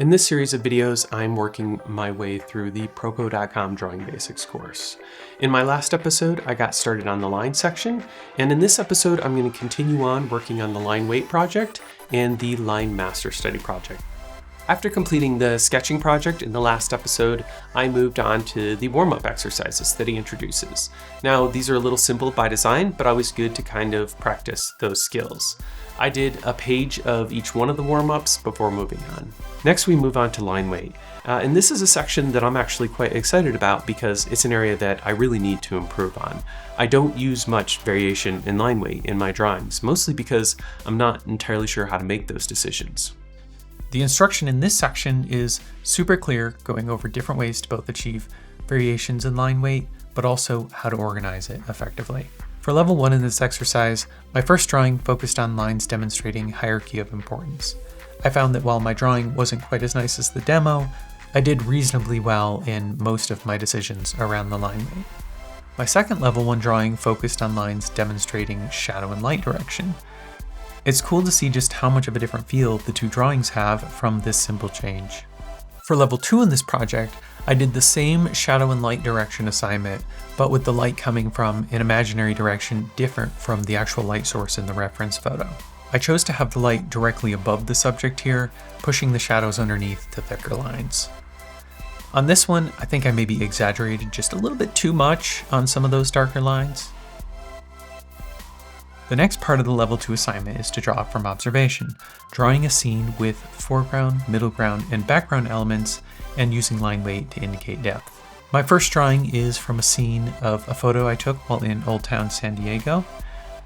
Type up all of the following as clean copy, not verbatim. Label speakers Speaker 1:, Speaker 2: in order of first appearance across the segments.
Speaker 1: In this series of videos, I'm working my way through the Proko.com Drawing Basics course. In my last episode, I got started on the line section, and in this episode, I'm going to continue on working on the line weight project and the line master study project. After completing the sketching project in the last episode, I moved on to the warm-up exercises that he introduces. Now, these are a little simple by design, but always good to kind of practice those skills. I did a page of each one of the warm-ups before moving on. Next, we move on to line weight. And this is a section that I'm actually quite excited about because it's an area that I really need to improve on. I don't use much variation in line weight in my drawings, mostly because I'm not entirely sure how to make those decisions.
Speaker 2: The instruction in this section is super clear, going over different ways to both achieve variations in line weight, but also how to organize it effectively. For level 1 in this exercise, my first drawing focused on lines demonstrating hierarchy of importance. I found that while my drawing wasn't quite as nice as the demo, I did reasonably well in most of my decisions around the line weight. My second level 1 drawing focused on lines demonstrating shadow and light direction. It's cool to see just how much of a different feel the two drawings have from this simple change. For level 2 in this project, I did the same shadow and light direction assignment, but with the light coming from an imaginary direction different from the actual light source in the reference photo. I chose to have the light directly above the subject here, pushing the shadows underneath to thicker lines. On this one, I think I maybe exaggerated just a little bit too much on some of those darker lines. The next part of the level 2 assignment is to draw from observation, drawing a scene with foreground, middle ground, and background elements, and using line weight to indicate depth. My first drawing is from a scene of a photo I took while in Old Town San Diego.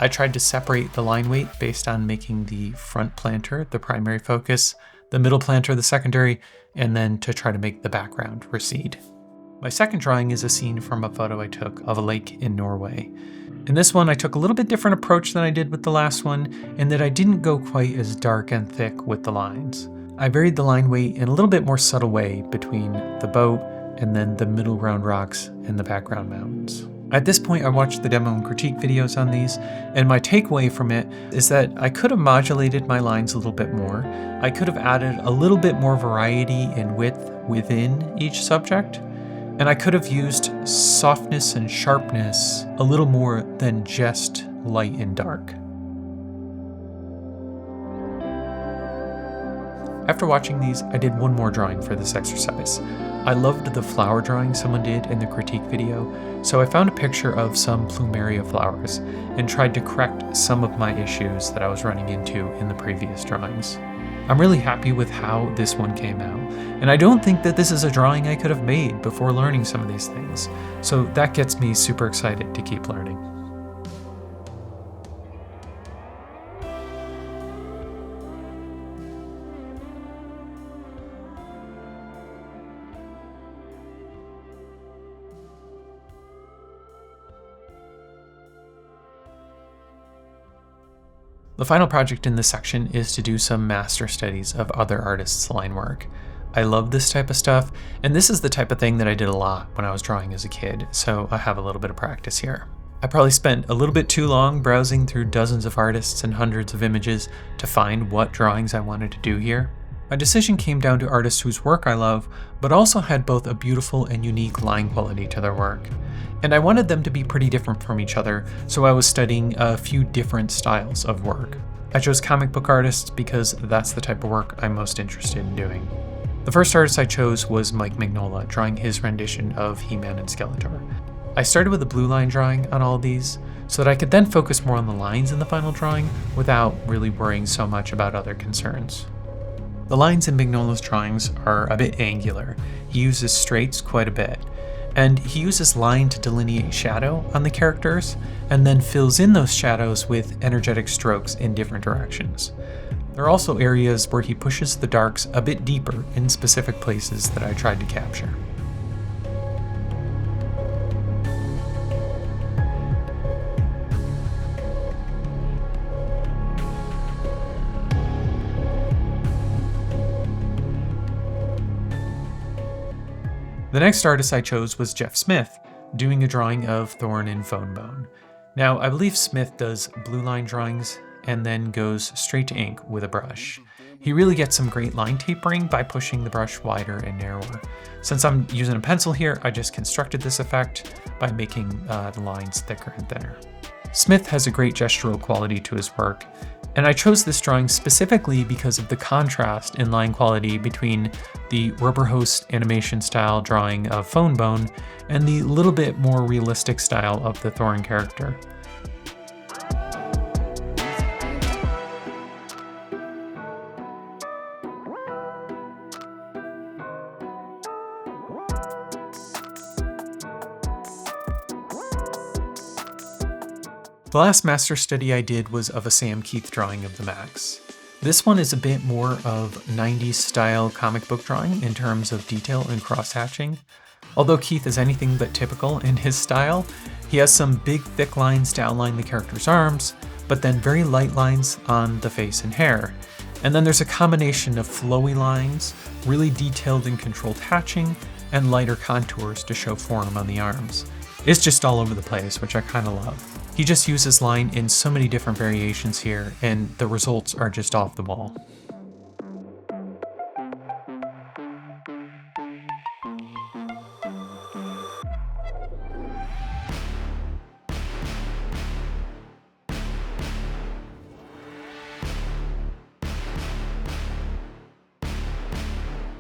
Speaker 2: I tried to separate the line weight based on making the front planter the primary focus, the middle planter the secondary, and then to try to make the background recede. My second drawing is a scene from a photo I took of a lake in Norway. In this one, I took a little bit different approach than I did with the last one, in that I didn't go quite as dark and thick with the lines. I varied the line weight in a little bit more subtle way between the boat and then the middle ground rocks and the background mountains. At this point, I watched the demo and critique videos on these, and my takeaway from it is that I could have modulated my lines a little bit more. I could have added a little bit more variety in width within each subject, and I could have used softness and sharpness a little more than just light and dark. After watching these, I did one more drawing for this exercise. I loved the flower drawing someone did in the critique video, so I found a picture of some plumeria flowers and tried to correct some of my issues that I was running into in the previous drawings. I'm really happy with how this one came out, and I don't think that this is a drawing I could have made before learning some of these things, so that gets me super excited to keep learning. The final project in this section is to do some master studies of other artists' line work. I love this type of stuff, and this is the type of thing that I did a lot when I was drawing as a kid, so I have a little bit of practice here. I probably spent a little bit too long browsing through dozens of artists and hundreds of images to find what drawings I wanted to do here. My decision came down to artists whose work I love, but also had both a beautiful and unique line quality to their work. And I wanted them to be pretty different from each other, so I was studying a few different styles of work. I chose comic book artists because that's the type of work I'm most interested in doing. The first artist I chose was Mike Mignola, drawing his rendition of He-Man and Skeletor. I started with a blue line drawing on all of these, so that I could then focus more on the lines in the final drawing without really worrying so much about other concerns. The lines in Mignola's drawings are a bit angular. He uses straights quite a bit, and he uses line to delineate shadow on the characters, and then fills in those shadows with energetic strokes in different directions. There are also areas where he pushes the darks a bit deeper in specific places that I tried to capture. The next artist I chose was Jeff Smith, doing a drawing of Thorn in Phone Bone. Now, I believe Smith does blue line drawings and then goes straight to ink with a brush. He really gets some great line tapering by pushing the brush wider and narrower. Since I'm using a pencil here, I just constructed this effect by making the lines thicker and thinner. Smith has a great gestural quality to his work, and I chose this drawing specifically because of the contrast in line quality between the Rubberhost animation style drawing of Phone Bone and the little bit more realistic style of the Thorin character. The last master study I did was of a Sam Keith drawing of the Max. This one is a bit more of 90s style comic book drawing in terms of detail and cross-hatching. Although Keith is anything but typical in his style, he has some big thick lines to outline the character's arms, but then very light lines on the face and hair. And then there's a combination of flowy lines, really detailed and controlled hatching, and lighter contours to show form on the arms. It's just all over the place, which I kind of love. He just uses line in so many different variations here, and the results are just off the wall.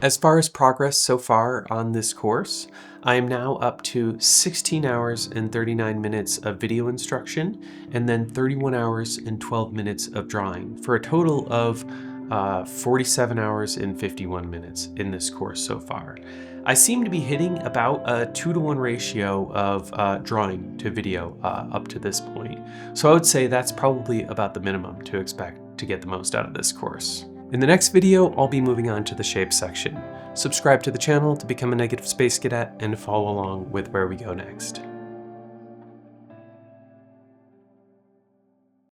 Speaker 1: As far as progress so far on this course, I am now up to 16 hours and 39 minutes of video instruction, and then 31 hours and 12 minutes of drawing, for a total of 47 hours and 51 minutes in this course so far. I seem to be hitting about a 2-to-1 ratio of drawing to video up to this point, so I would say that's probably about the minimum to expect to get the most out of this course. In the next video, I'll be moving on to the shape section. Subscribe to the channel to become a Negative Space Cadet and follow along with where we go next.